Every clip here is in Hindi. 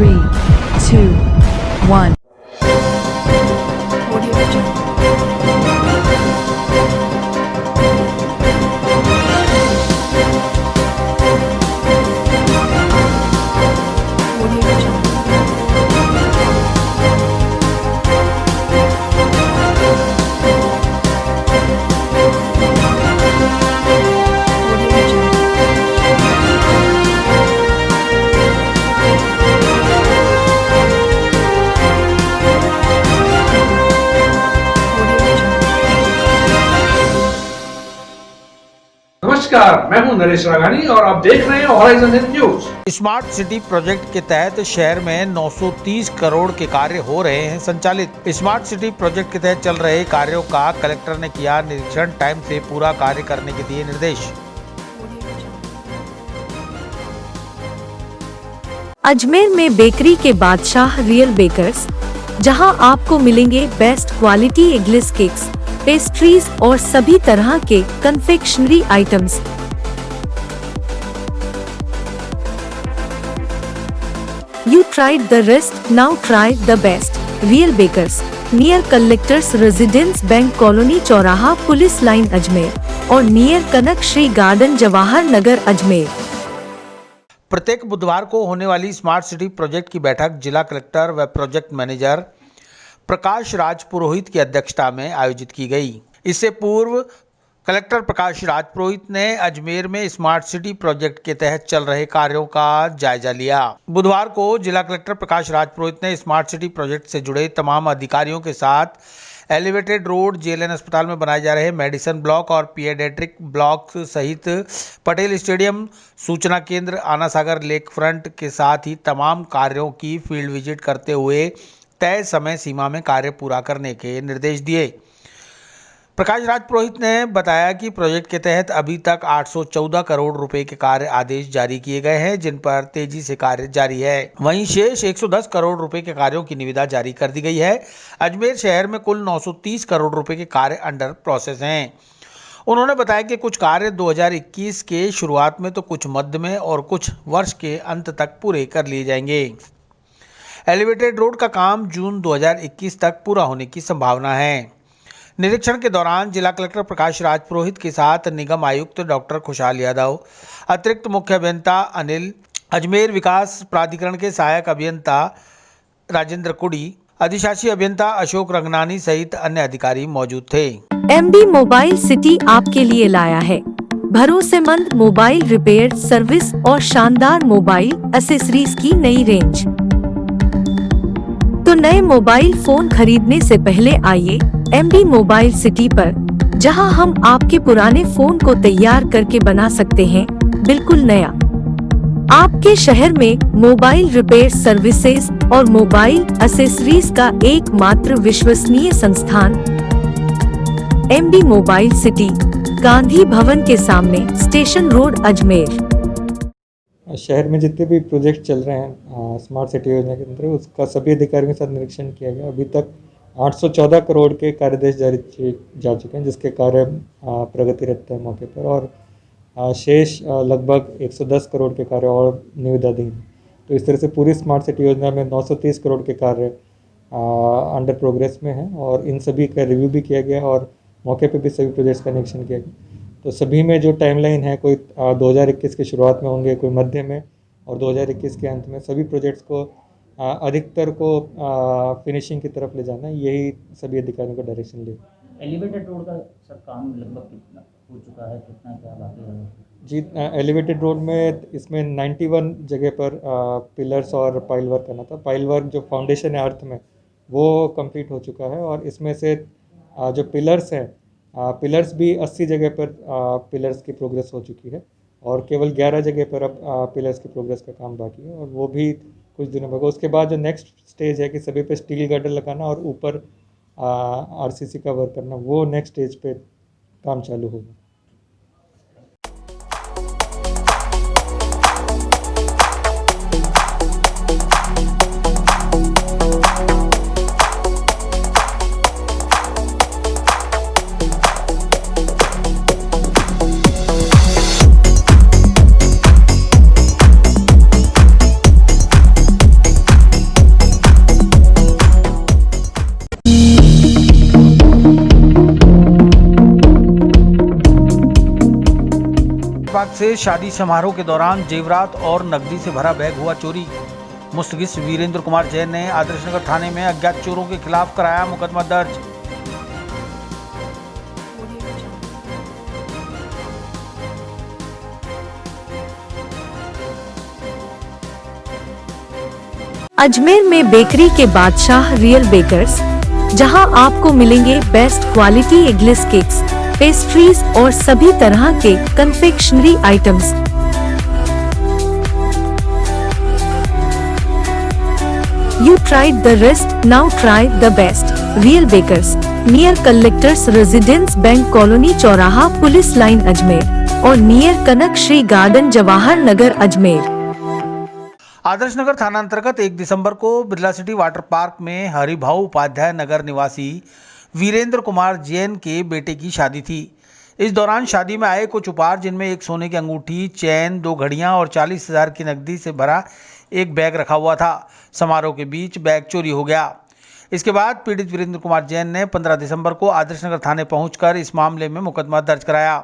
3, 2, 1. नमस्कार, मैं हूं नरेश राघानी और आप देख रहे हैं horizon news. Smart city project के तहत शहर में 930 करोड़ के कार्य हो रहे हैं संचालित। स्मार्ट सिटी प्रोजेक्ट के तहत चल रहे कार्यों का कलेक्टर ने किया निरीक्षण, टाइम से पूरा कार्य करने के दिए निर्देश। अजमेर में बेकरी के बादशाह रियल बेकर्स, जहां आपको मिलेंगे best quality eggless cakes, pastries और सभी तरह के confectionery items. You tried the rest, now try the best. Real Bakers, near Collectors Residence Bank Colony चौराहा पुलिस लाइन अजमेर और नियर कनक श्री गार्डन जवाहर नगर अजमेर। प्रत्येक बुधवार को होने वाली स्मार्ट सिटी प्रोजेक्ट की बैठक जिला कलेक्टर व प्रोजेक्ट मैनेजर प्रकाश राज पुरोहित की अध्यक्षता में आयोजित की गई। इससे पूर्व कलेक्टर प्रकाश राज पुरोहित ने अजमेर में स्मार्ट सिटी प्रोजेक्ट के तहत चल रहे कार्यों का जायजा लिया। बुधवार को जिला कलेक्टर प्रकाश राज पुरोहित ने स्मार्ट सिटी प्रोजेक्ट से जुड़े तमाम अधिकारियों के साथ एलिवेटेड रोड, जेएलएन अस्पताल में बनाए जा रहे मेडिसिन ब्लॉक और पीडियाट्रिक ब्लॉक सहित पटेल स्टेडियम, सूचना केंद्र, आना सागर लेक फ्रंट के साथ ही तमाम कार्यों की फील्ड विजिट करते हुए तय समय सीमा में कार्य पूरा करने के निर्देश दिए। प्रकाश राज पुरोहित ने बताया कि प्रोजेक्ट के तहत अभी तक 814 करोड़ रुपए के कार्य आदेश जारी किए गए हैं, जिन पर तेजी से कार्य जारी है। वहीं शेष 110 करोड़ रुपए के कार्यों की निविदा जारी कर दी गई है। अजमेर शहर में कुल 930 करोड़ रुपए के कार्य अंडर प्रोसेस हैं। उन्होंने बताया कि कुछ कार्य 2021 के शुरुआत में तो कुछ मध्य में और कुछ वर्ष के अंत तक पूरे कर लिए जाएंगे। एलिवेटेड रोड का काम जून 2021 तक पूरा होने की संभावना है। निरीक्षण के दौरान जिला कलेक्टर प्रकाश राज पुरोहित के साथ निगम आयुक्त डॉक्टर खुशहाल यादव, अतिरिक्त मुख्य अभियंता अनिल, अजमेर विकास प्राधिकरण के सहायक अभियंता राजेंद्र कुड़ी, अधिशासी अभियंता अशोक रंगनानी सहित अन्य अधिकारी मौजूद थे। एमबी मोबाइल सिटी आपके लिए लाया है भरोसेमंद मोबाइल रिपेयर सर्विस और शानदार मोबाइल एक्सेसरीज की नई रेंज। तो नए मोबाइल फोन खरीदने से पहले आइए एमबी मोबाइल सिटी पर, जहां हम आपके पुराने फोन को तैयार करके बना सकते हैं बिल्कुल नया। आपके शहर में मोबाइल रिपेयर सर्विसेज और मोबाइल एक्सेसरीज का एकमात्र विश्वसनीय संस्थान MB mobile city, Gandhi Bhavan के सामने, स्टेशन रोड, अजमेर। शहर में जितने भी प्रोजेक्ट चल रहे हैं स्मार्ट सिटी योजना के अंदर, उसका सभी अधिकारियों के साथ निरीक्षण किया गया। अभी तक 814 करोड़ के कार्यादेश जारी जा चुके हैं, जिसके कार्य प्रगतिरत है मौके पर, और शेष लगभग 110 करोड़ के कार्य और निविदाधीन। तो इस तरह से पूरी स्मार्ट सिटी योजना में 930 करोड़ के कार्य अंडर प्रोग्रेस में हैं और इन सभी का रिव्यू भी किया गया और मौके पे भी सभी प्रोजेक्ट्स का निरीक्षण किया गया। तो सभी में जो टाइमलाइन है, कोई 2021 की शुरुआत में होंगे, कोई मध्य में और 2021 के अंत में, सभी प्रोजेक्ट्स को अधिकतर को फिनिशिंग की तरफ ले जाना, यही सभी अधिकारियों का डायरेक्शन ले। एलिवेटेड रोड का सर काम लगभग कितना हो चुका है, कितना क्या बाकी है? जी, एलिवेटेड रोड में इसमें 91 जगह पर पिलर्स और पाइल वर्क करना था। पाइल वर्क जो फाउंडेशन है अर्थ में, वो कंप्लीट हो चुका है और इसमें से जो पिलर्स हैं, पिलर्स भी 80 जगह पर पिलर्स की प्रोग्रेस हो चुकी है और केवल 11 जगह पर अब पिलर्स की प्रोग्रेस का काम बाकी है और वो भी कुछ दिनों बाद। उसके बाद जो नेक्स्ट स्टेज है कि सभी पे स्टील गर्डर लगाना और ऊपर आरसीसी का वर्क करना, वो नेक्स्ट स्टेज पे काम चालू होगा। से शादी समारोह के दौरान जेवरात और नकदी से भरा बैग हुआ चोरी। मुस्तगिस वीरेंद्र कुमार जैन ने आदर्श नगर थाने में अज्ञात चोरों के खिलाफ कराया मुकदमा दर्ज। अजमेर में बेकरी के बादशाह रियल बेकर्स, जहां आपको मिलेंगे best quality eggless cakes, pastries और सभी तरह के confectionery items. You tried the rest, now try the best. Real Bakers, near Collectors Residence Bank Colony चौराहा पुलिस लाइन अजमेर और नियर कनक श्री गार्डन जवाहर नगर अजमेर। आदर्श नगर थाना अंतर्गत 1 दिसंबर को बिरला सिटी वाटर पार्क में हरिभाऊ उपाध्याय नगर निवासी वीरेंद्र कुमार जैन के बेटे की शादी थी। इस दौरान शादी में आए कुछ उपहार, जिनमें एक सोने की अंगूठी, चैन, 2 घड़ियां और 40,000 की नकदी से भरा एक बैग रखा हुआ था। समारोह के बीच बैग चोरी हो गया। इसके बाद पीड़ित वीरेंद्र कुमार जैन ने 15 दिसंबर को आदर्श नगर थाने पहुंचकर इस मामले में मुकदमा दर्ज कराया।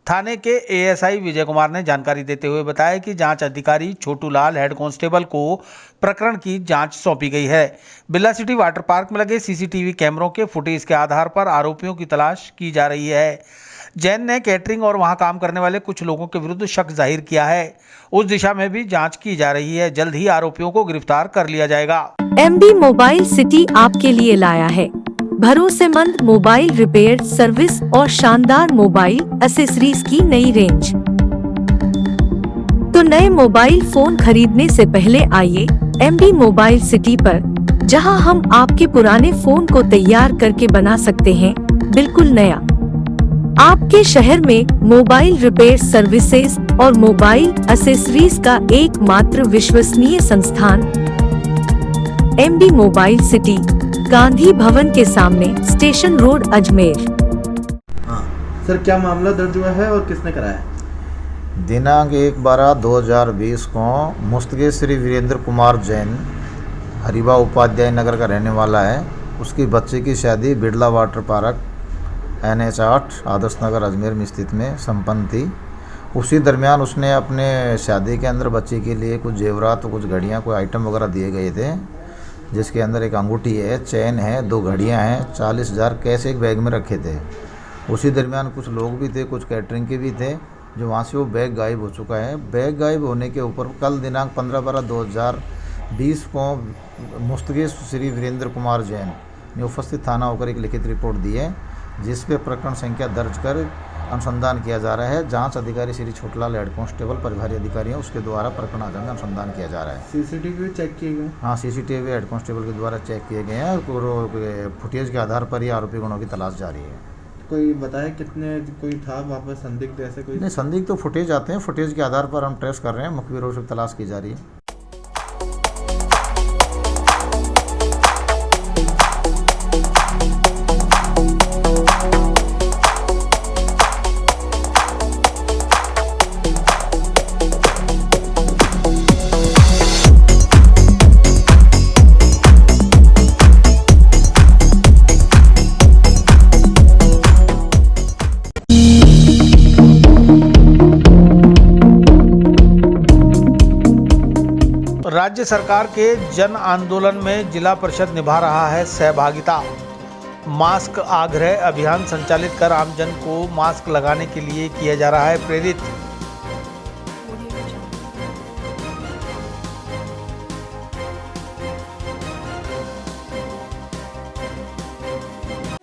थाने के एएसआई विजय कुमार ने जानकारी देते हुए बताया कि जांच अधिकारी छोटू लाल हेड कांस्टेबल को प्रकरण की जांच सौंपी गई है। बिरला सिटी वाटर पार्क में लगे सीसीटीवी कैमरों के फुटेज के आधार पर आरोपियों की तलाश की जा रही है। जैन ने कैटरिंग और वहां काम करने वाले कुछ लोगों के विरुद्ध शक जाहिर किया है। उस दिशा में भी जांच की जा रही है। जल्द ही आरोपियों को गिरफ्तार कर लिया जाएगा। एमडी मोबाइल सिटी आपके लिए लाया है भरोसेमंद मोबाइल रिपेयर सर्विस और शानदार मोबाइल एक्सेसरीज की नई रेंज। तो नए मोबाइल फोन खरीदने से पहले आइए एमडी मोबाइल सिटी पर, जहां हम आपके पुराने फोन को तैयार करके बना सकते हैं बिल्कुल नया। आपके शहर में मोबाइल रिपेयर सर्विसेज और मोबाइल एक्सेसरीज का एकमात्र विश्वसनीय संस्थान MD mobile city, Gandhi Bhavan के सामने, स्टेशन रोड, अजमेर। हाँ सर, क्या मामला दर्ज हुआ है और किसने कराया? दिनांक 1/12/2020 को मुस्तगिर श्री वीरेंद्र कुमार जैन हरिभाऊ उपाध्याय नगर का रहने वाला है। उसकी बच्चे की शादी Birla water park NH 8 Adarsh Nagar Ajmer में स्थित में संपन्न थी। उसी दरमियान उसने अपने शादी के अंदर बच्चे के लिए कुछ जेवरात, कुछ घड़ियाँ, कोई आइटम वगैरह दिए गए थे, जिसके अंदर एक अंगूठी है, चैन है, 2 घड़ियाँ हैं, 40,000 कैश एक बैग में रखे थे। उसी दरमियान कुछ लोग भी थे, कुछ कैटरिंग के भी थे, जो वहाँ से वो बैग गायब हो चुका है। बैग गायब होने के ऊपर कल दिनांक 15/12/2020 को मुस्तगिर श्री वीरेंद्र कुमार जैन ने उपस्थित थाना होकर एक लिखित रिपोर्ट दी है, जिस पे प्रकरण संख्या दर्ज कर अनुसंधान किया जा रहा है। जांच अधिकारी श्री छोटलाल हेड कांस्टेबल प्रभारी अधिकारी हैं, उसके द्वारा प्रकरण आधार में अनुसंधान किया जा रहा है। सीसीटीवी चेक किए गए? हाँ, सीसीटीवी हेड कांस्टेबल के द्वारा चेक किए गए हैं और फुटेज के आधार पर ही आरोपी गुणों की तलाश जारी है। कोई बताया कितने, कोई था वहाँ पर संदिग्ध ऐसे कोई? नहीं, संदिग्ध तो फुटेज आते हैं, फुटेज के आधार पर हम ट्रेस कर रहे हैं, मुखबिरों से तलाश की जा रही है। राज्य सरकार के जन आंदोलन में जिला परिषद निभा रहा है सहभागिता। मास्क आग्रह अभियान संचालित कर आमजन को मास्क लगाने के लिए किया जा रहा है प्रेरित।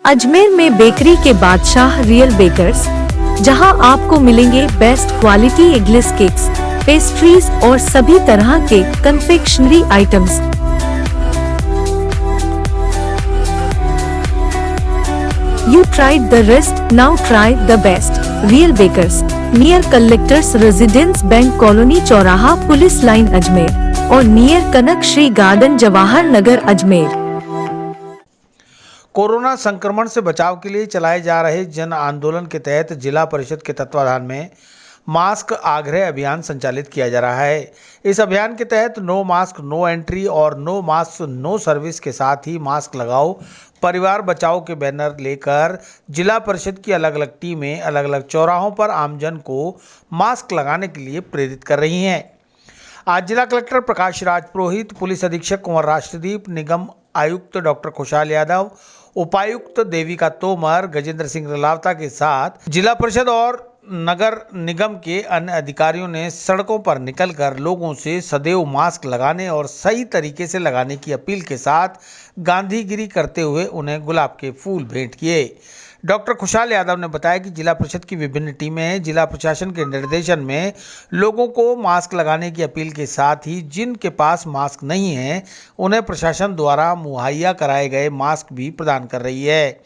अजमेर में बेकरी के बादशाह रियल बेकर्स, जहां आपको मिलेंगे best quality eggless cakes, pastries और सभी तरह के confectionery items. You tried the rest, now try the best. Real Bakers, near Collectors Residence Bank Colony चौराहा पुलिस लाइन अजमेर और near Kanak Shri garden Jawahar Nagar Ajmer. Corona संक्रमण से बचाव के लिए चलाए जा रहे जन आंदोलन के तहत जिला परिषद के तत्वाधान में मास्क आग्रह अभियान संचालित किया जा रहा है। इस अभियान के तहत नो मास्क नो एंट्री और नो मास्क नो सर्विस के साथ ही मास्क लगाओ परिवार बचाओ के बैनर लेकर जिला परिषद की अलग अलग टीमें अलग अलग चौराहों पर आमजन को मास्क लगाने के लिए प्रेरित कर रही हैं। आज जिला कलेक्टर प्रकाश राज पुरोहित, पुलिस अधीक्षक कुंवर राष्ट्रदीप, निगम आयुक्त डॉक्टर खुशहाल यादव, उपायुक्त देविका तोमर, गजेंद्र सिंह रलावता के साथ जिला परिषद और नगर निगम के अन्य अधिकारियों ने सड़कों पर निकलकर लोगों से सदैव मास्क लगाने और सही तरीके से लगाने की अपील के साथ गांधीगिरी करते हुए उन्हें गुलाब के फूल भेंट किए। डॉक्टर खुशहाल यादव ने बताया कि जिला परिषद की विभिन्न टीमें जिला प्रशासन के निर्देशन में लोगों को मास्क लगाने की अपील के साथ ही जिनके पास मास्क नहीं है उन्हें प्रशासन द्वारा मुहैया कराए गए मास्क भी प्रदान कर रही है।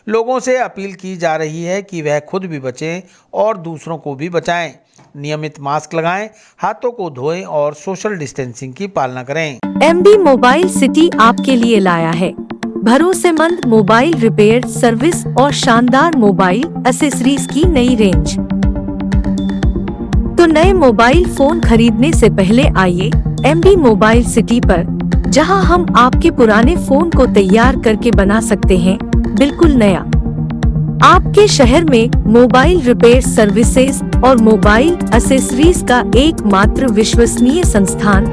लोगों से अपील की जा रही है कि वह खुद भी बचें और दूसरों को भी बचाएं, नियमित मास्क लगाएं, हाथों को धोएं और सोशल डिस्टेंसिंग की पालना करें। MB मोबाइल सिटी आपके लिए लाया है भरोसेमंद मोबाइल रिपेयर सर्विस और शानदार मोबाइल एक्सेसरीज की नई रेंज। तो नए मोबाइल फोन खरीदने से पहले आइए MB मोबाइल सिटी पर, जहां हम आपके पुराने फोन को तैयार करके बना सकते हैं बिल्कुल नया। आपके शहर में मोबाइल रिपेयर सर्विसेज और मोबाइल एक्सेसरीज का एकमात्र विश्वसनीय संस्थान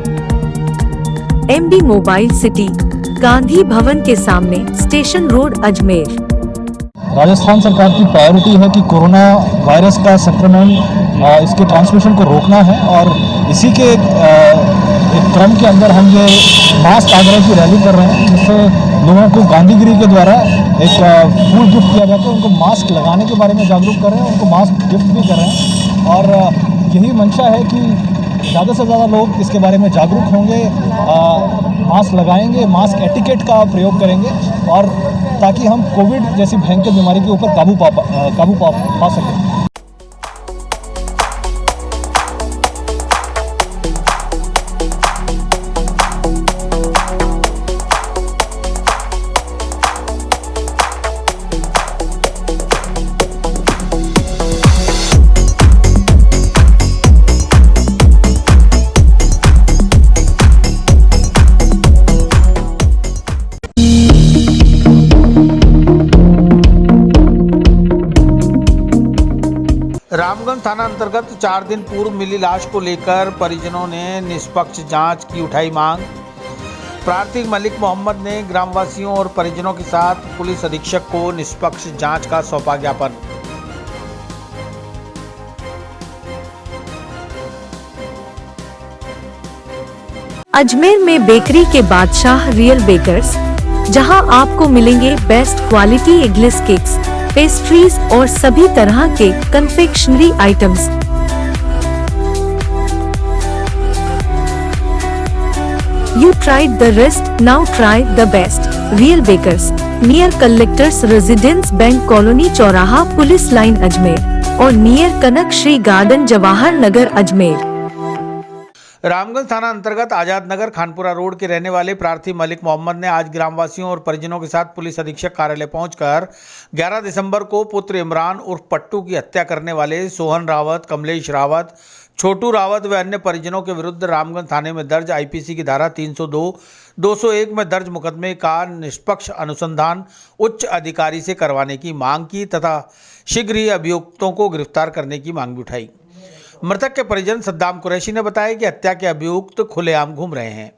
MB mobile city, Gandhi Bhavan के सामने, स्टेशन रोड, अजमेर। राजस्थान सरकार की प्रायोरिटी है कि कोरोना वायरस का संक्रमण, इसके ट्रांसमिशन को रोकना है और इसी के एक क्रम के अंदर हम ये मास्क आग्रह की रैली कर रहे हैं, जिससे लोगों को गांधीगिरी के द्वारा एक फूल गिफ्ट किया जाता है। उनको मास्क लगाने के बारे में जागरूक कर रहे हैं, उनको मास्क गिफ्ट भी कर रहे हैं और यही मंशा है कि ज़्यादा से ज़्यादा लोग इसके बारे में जागरूक होंगे, मास्क लगाएंगे, मास्क एटिकेट का प्रयोग करेंगे और ताकि हम कोविड जैसी भयंकर बीमारी के ऊपर काबू पा सकें। रामगंज थाना अंतर्गत 4 दिन पूर्व मिली लाश को लेकर परिजनों ने निष्पक्ष जांच की उठाई मांग। प्रार्थी मलिक मोहम्मद ने ग्रामवासियों और परिजनों के साथ पुलिस अधीक्षक को निष्पक्ष जांच का सौंपा ज्ञापन। अजमेर में बेकरी के बादशाह रियल बेकर्स, जहां आपको मिलेंगे best quality eggless cakes, pastries और सभी तरह के confectionery items. You tried the rest, now try the best. Real Bakers, near Collectors Residence Bank Colony चौराहा पुलिस लाइन अजमेर और नियर कनक श्री गार्डन जवाहर नगर अजमेर। रामगंज थाना अंतर्गत आजाद नगर खानपुरा रोड के रहने वाले प्रार्थी मलिक मोहम्मद ने आज ग्रामवासियों और परिजनों के साथ पुलिस अधीक्षक कार्यालय पहुंचकर 11 दिसंबर को पुत्र इमरान उर्फ पट्टू की हत्या करने वाले सोहन रावत, कमलेश रावत, छोटू रावत व अन्य परिजनों के विरुद्ध रामगंज थाने में दर्ज आईपीसी की धारा 302, 201 में दर्ज मुकदमे का निष्पक्ष अनुसंधान उच्च अधिकारी से करवाने की मांग की तथा शीघ्र ही अभियुक्तों को गिरफ्तार करने की मांग भी उठाई। मृतक के परिजन सद्दाम कुरैशी ने बताया कि हत्या के अभियुक्त खुलेआम घूम रहे हैं,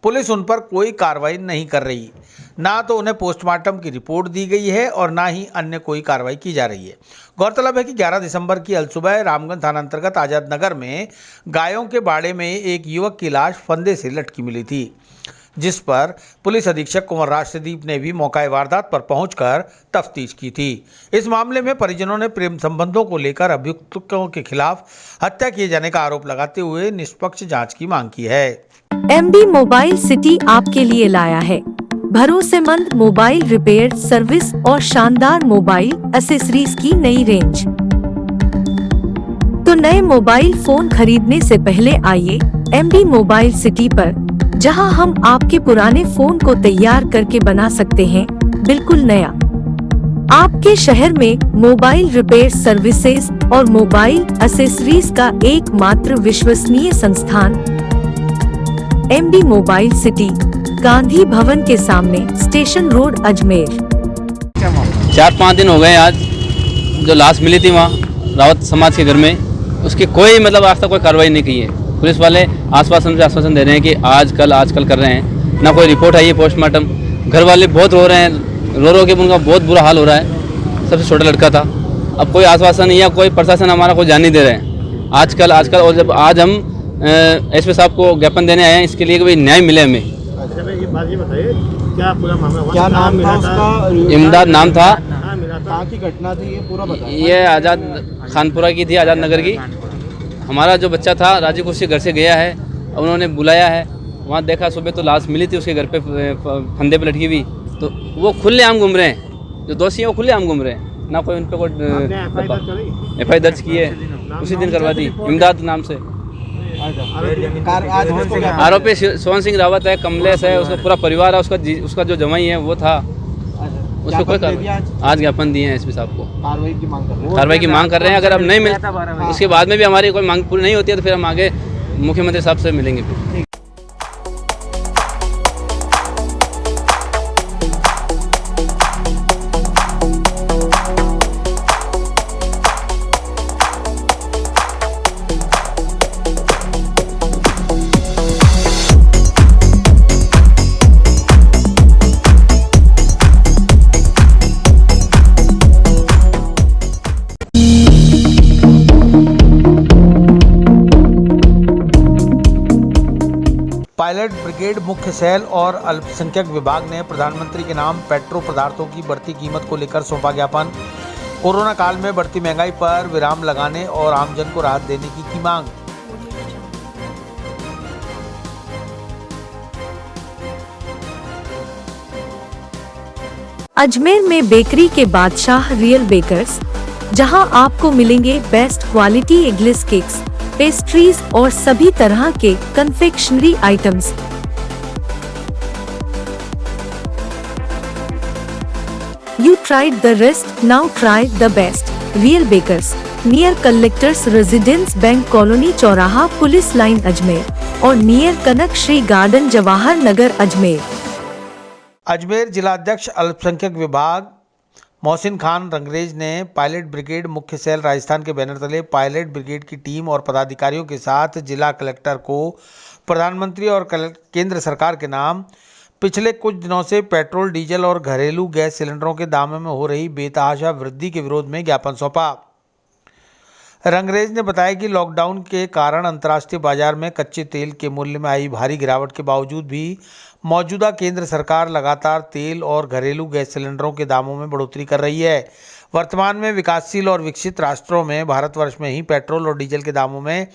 पुलिस उन पर कोई कार्रवाई नहीं कर रही, ना तो उन्हें पोस्टमार्टम की रिपोर्ट दी गई है और ना ही अन्य कोई कार्रवाई की जा रही है। गौरतलब है कि 11 दिसंबर की अलसुबह रामगंज थाना अंतर्गत आजाद नगर में गायों के बाड़े में एक युवक की लाश फंदे से लटकी मिली थी, जिस पर पुलिस अधीक्षक कुंवर राष्ट्रदीप ने भी मौका वारदात पर पहुंचकर तफ्तीश की थी। इस मामले में परिजनों ने प्रेम संबंधों को लेकर अभियुक्तों के खिलाफ हत्या किए जाने का आरोप लगाते हुए निष्पक्ष जांच की मांग की है। MB मोबाइल सिटी आपके लिए लाया है भरोसेमंद मोबाइल रिपेयर सर्विस और शानदार मोबाइल एक्सेसरीज की नई रेंज। तो नए मोबाइल फोन खरीदने से पहले आइए MB मोबाइल सिटी पर, जहां हम आपके पुराने फोन को तैयार करके बना सकते हैं बिल्कुल नया। आपके शहर में मोबाइल रिपेयर सर्विसेज और मोबाइल एसेसरीज का एकमात्र विश्वसनीय संस्थान MD mobile city, Gandhi Bhavan के सामने, स्टेशन रोड, अजमेर। 4-5 दिन हो गए आज जो लाश मिली थी वहाँ रावत समाज के घर में, उसकी कोई मतलब आज तक कोई कार्रवाई नहीं की है। पुलिस वाले आश्वासन पे आश्वासन दे रहे हैं कि आजकल कर रहे हैं, ना कोई रिपोर्ट आई है पोस्टमार्टम। घर वाले बहुत रो रहे हैं, रो के उनका बहुत बुरा हाल हो रहा है। सबसे छोटा लड़का था, अब कोई आश्वासन या कोई प्रशासन हमारा कोई जान नहीं दे रहे हैं आजकल। और जब आज हम एसपी साहब को ज्ञापन देने आए हैं इसके लिए कि भाई न्याय मिले हमें। ये बताइए क्या पूरा मामला, क्या नाम था उसका? इमदाद नाम था। कहाँ की घटना थी ये पूरा बताइए। ये आज़ाद खानपुरा की थी, आज़ाद नगर की। हमारा जो बच्चा था राजीव कुर्सी घर से गया है, उन्होंने बुलाया है, वहाँ देखा सुबह तो लाश मिली थी उसके घर पे फंदे पे लटकी हुई। तो वो खुलेआम घूम रहे हैं, जो दोषी हैं वो खुलेआम घूम रहे हैं, ना कोई उन पर कोई एफआईआर दर्ज की है, उसी दिन करवा दी। इमदाद नाम से आरोपी सोहन सिंह रावत है, कमलेश है, उसका पूरा परिवार है, उसका जो जमाई है वो था। उस पर कोई आज ज्ञापन दिए हैं एसपी साहब को, कार्रवाई की मांग कर रहे हैं। अगर अब नहीं मिल उसके बाद में भी हमारी कोई मांग पूरी नहीं होती है तो फिर हम आगे मुख्यमंत्री साहब से मिलेंगे फिर। पायलट ब्रिगेड मुख्य सेल और अल्पसंख्यक विभाग ने प्रधानमंत्री के नाम पेट्रो पदार्थों की बढ़ती कीमत को लेकर सौंपा ज्ञापन। कोरोना काल में बढ़ती महंगाई पर विराम लगाने और आमजन को राहत देने की मांग। अजमेर में बेकरी के बादशाह रियल बेकर्स, जहां आपको मिलेंगे best quality eggless cakes, pastries और सभी तरह के confectionery items. You tried the rest, now try the best. Real Bakers, near Collectors Residence Bank Colony चौराहा पुलिस लाइन अजमेर और नियर कनक श्री गार्डन जवाहर नगर अजमेर। अजमेर जिलाध्यक्ष अल्पसंख्यक विभाग मोहसिन खान रंगरेज ने पायलट ब्रिगेड मुख्य सेल राजस्थान के बैनर तले पायलट ब्रिगेड की टीम और पदाधिकारियों के साथ जिला कलेक्टर को प्रधानमंत्री और केंद्र सरकार के नाम पिछले कुछ दिनों से पेट्रोल, डीजल और घरेलू गैस सिलेंडरों के दामों में हो रही बेतहाशा वृद्धि के विरोध में ज्ञापन सौंपा। रंगरेज ने बताया कि लॉकडाउन के कारण अंतर्राष्ट्रीय बाजार में कच्चे तेल के मूल्य में आई भारी गिरावट के बावजूद भी मौजूदा केंद्र सरकार लगातार तेल और घरेलू गैस सिलेंडरों के दामों में बढ़ोतरी कर रही है। वर्तमान में विकासशील और विकसित राष्ट्रों में भारतवर्ष में ही पेट्रोल और डीजल के दामों में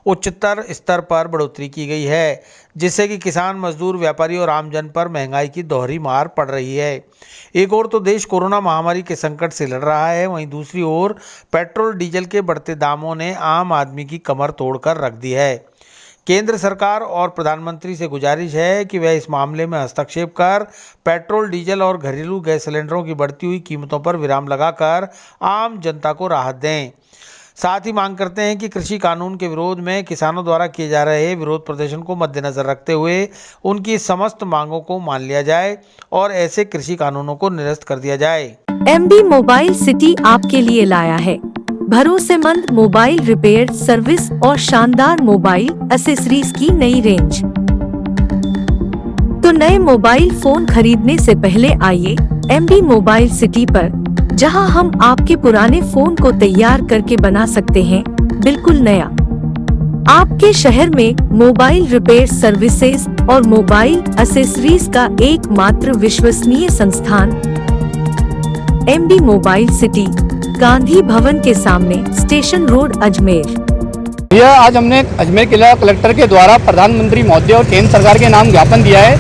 उच्चतर स्तर पर बढ़ोतरी की गई है, जिससे कि किसान, मजदूर, व्यापारी और आमजन पर महंगाई की दोहरी मार पड़ रही है। एक ओर तो देश कोरोना महामारी के संकट से लड़ रहा है, वहीं दूसरी ओर पेट्रोल डीजल के बढ़ते दामों ने आम आदमी की कमर तोड़कर रख दी है। केंद्र सरकार और प्रधानमंत्री से गुजारिश है कि वह इस मामले में हस्तक्षेप कर पेट्रोल, डीजल और घरेलू गैस सिलेंडरों की बढ़ती हुई कीमतों पर विराम लगाकर आम जनता को राहत दें। साथ ही मांग करते हैं कि कृषि कानून के विरोध में किसानों द्वारा किए जा रहे विरोध प्रदर्शन को मद्देनजर रखते हुए उनकी समस्त मांगों को मान लिया जाए और ऐसे कृषि कानूनों को निरस्त कर दिया जाए। एमडी मोबाइल सिटी आपके लिए लाया है भरोसेमंद मोबाइल रिपेयर सर्विस और शानदार मोबाइल एसेसरीज की नई रेंज। तो नए मोबाइल फोन खरीदने से पहले आइए एमडी मोबाइल सिटी पर, जहां हम आपके पुराने फोन को तैयार करके बना सकते हैं बिल्कुल नया। आपके शहर में मोबाइल रिपेयर सर्विसेज और मोबाइल एसेसरीज का एकमात्र विश्वसनीय संस्थान MD mobile city, Gandhi Bhavan के सामने, स्टेशन रोड, अजमेर। यह आज हमने अजमेर जिला कलेक्टर के द्वारा प्रधानमंत्री महोदय और केंद्र सरकार के नाम ज्ञापन दिया है।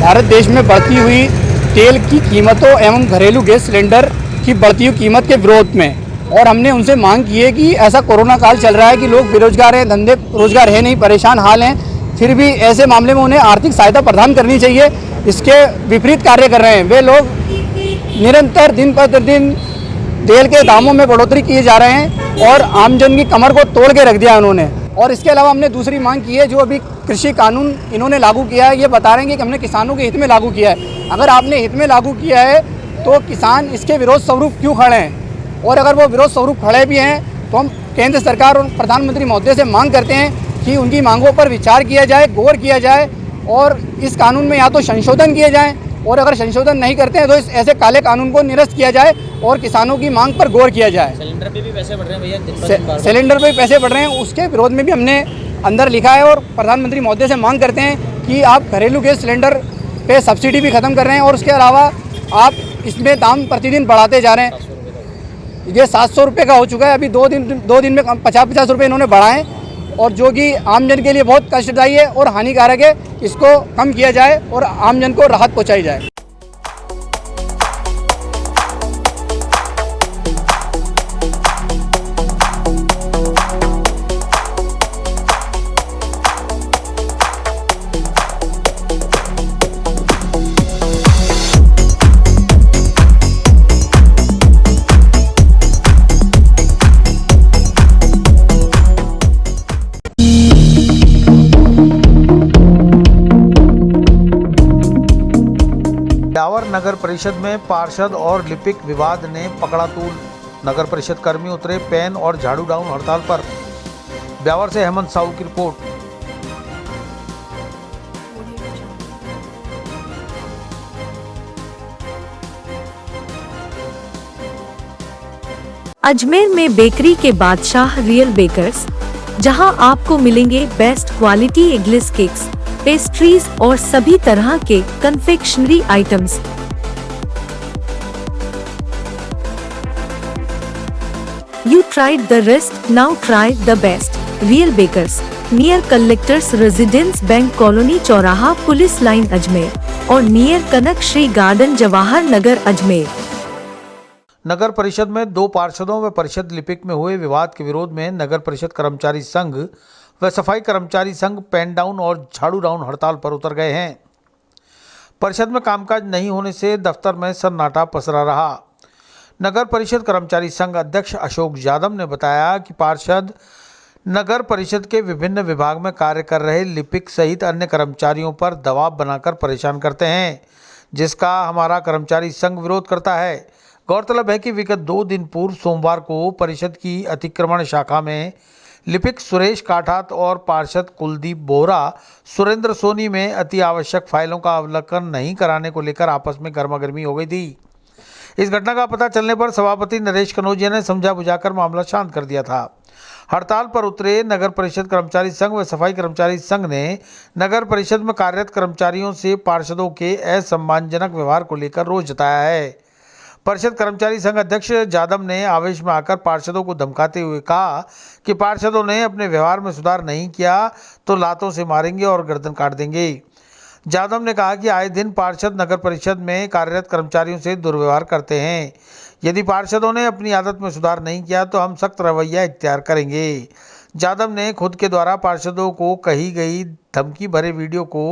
भारत देश में बढ़ती हुई तेल की कीमतों एवं घरेलू गैस सिलेंडर की बढ़ती हुई कीमत के विरोध में, और हमने उनसे मांग की है कि ऐसा कोरोना काल चल रहा है कि लोग बेरोजगार हैं, धंधे रोजगार है नहीं, परेशान हाल हैं, फिर भी ऐसे मामले में उन्हें आर्थिक सहायता प्रदान करनी चाहिए। इसके विपरीत कार्य कर रहे हैं वे लोग, निरंतर दिन प्रतिदिन तेल के दामों में बढ़ोतरी किए जा रहे हैं और आमजन की कमर को तोड़ के रख दिया उन्होंने। और इसके अलावा हमने दूसरी मांग की है, जो अभी कृषि कानून इन्होंने लागू किया है, ये बता रहे हैं कि हमने किसानों के हित में लागू किया है। अगर आपने हित में लागू किया है तो किसान इसके विरोध स्वरूप क्यों खड़े हैं? और अगर वो विरोध स्वरूप खड़े भी हैं तो हम केंद्र सरकार और प्रधानमंत्री महोदय से मांग करते हैं कि उनकी मांगों पर विचार किया जाए, गौर किया जाए और इस कानून में या तो संशोधन किए जाएँ, और अगर संशोधन नहीं करते हैं तो इस ऐसे काले कानून को निरस्त किया जाए और किसानों की मांग पर गौर किया जाए। सिलेंडर पे भी पैसे बढ़ रहे हैं भैया, सिलेंडर पे पैसे बढ़ रहे हैं, उसके विरोध में भी हमने अंदर लिखा है और प्रधानमंत्री महोदय से मांग करते हैं कि आप घरेलू गैस सिलेंडर पे सब्सिडी भी ख़त्म कर रहे हैं और उसके अलावा आप इसमें दाम प्रतिदिन बढ़ाते जा रहे हैं। ये 700 रुपये का हो चुका है, अभी दो दिन में 50-50 रुपये इन्होंने बढ़ाएँ और जो कि आमजन के लिए बहुत कष्टदायी है और हानिकारक है। इसको कम किया जाए और आमजन को राहत पहुँचाई जाए। ब्यावर नगर परिषद में पार्षद और लिपिक विवाद ने पकड़ा तूल। नगर परिषद कर्मी उतरे पेन और झाड़ू डाउन हड़ताल पर। ब्यावर से हेमंत साहू की रिपोर्ट। अजमेर में बेकरी के बादशाह रियल बेकर्स, जहां आपको मिलेंगे best quality eggless cakes, pastries और सभी तरह के confectionery items. You tried the rest, now try the best. Real Bakers, near Collectors Residence Bank Colony चौराहा पुलिस लाइन अजमेर और नियर कनक श्री गार्डन जवाहर नगर अजमेर। नगर परिषद में 2 पार्षदों व परिषद लिपिक में हुए विवाद के विरोध में नगर परिषद कर्मचारी संघ व सफाई कर्मचारी संघ पेन डाउन और झाड़ू डाउन हड़ताल पर उतर गए हैं। परिषद में कामकाज नहीं होने से दफ्तर में सन्नाटा पसरा रहा। नगर परिषद कर्मचारी संघ अध्यक्ष अशोक यादव ने बताया कि पार्षद नगर परिषद के विभिन्न विभाग में कार्य कर रहे लिपिक सहित अन्य कर्मचारियों पर दबाव बनाकर परेशान करते हैं, जिसका हमारा कर्मचारी संघ विरोध करता है। गौरतलब है कि विगत 2 दिन पूर्व सोमवार को परिषद की अतिक्रमण शाखा में लिपिक सुरेश काठात और पार्षद कुलदीप बोहरा सुरेंद्र सोनी में अति आवश्यक फाइलों का अवलोकन नहीं कराने को लेकर आपस में गर्मागर्मी हो गई थी। इस घटना का पता चलने पर सभापति नरेश कनौजिया ने समझा बुझाकर मामला शांत कर दिया था। हड़ताल पर उतरे नगर परिषद कर्मचारी संघ व सफाई कर्मचारी संघ ने नगर परिषद में कार्यरत कर्मचारियों से पार्षदों के असम्मानजनक व्यवहार को लेकर रोष जताया है। परिषद कर्मचारी संघ अध्यक्ष यादव ने आवेश में आकर पार्षदों को धमकाते हुए कहा कि पार्षदों ने अपने व्यवहार में सुधार नहीं किया तो लातों से मारेंगे और गर्दन काट देंगे। यादव ने कहा कि आए दिन पार्षद नगर परिषद में कार्यरत कर्मचारियों से दुर्व्यवहार करते हैं। यदि पार्षदों ने अपनी आदत में सुधार नहीं किया तो हम सख्त रवैया इख्तियार करेंगे। यादव ने खुद के द्वारा पार्षदों को कही गई धमकी भरे वीडियो को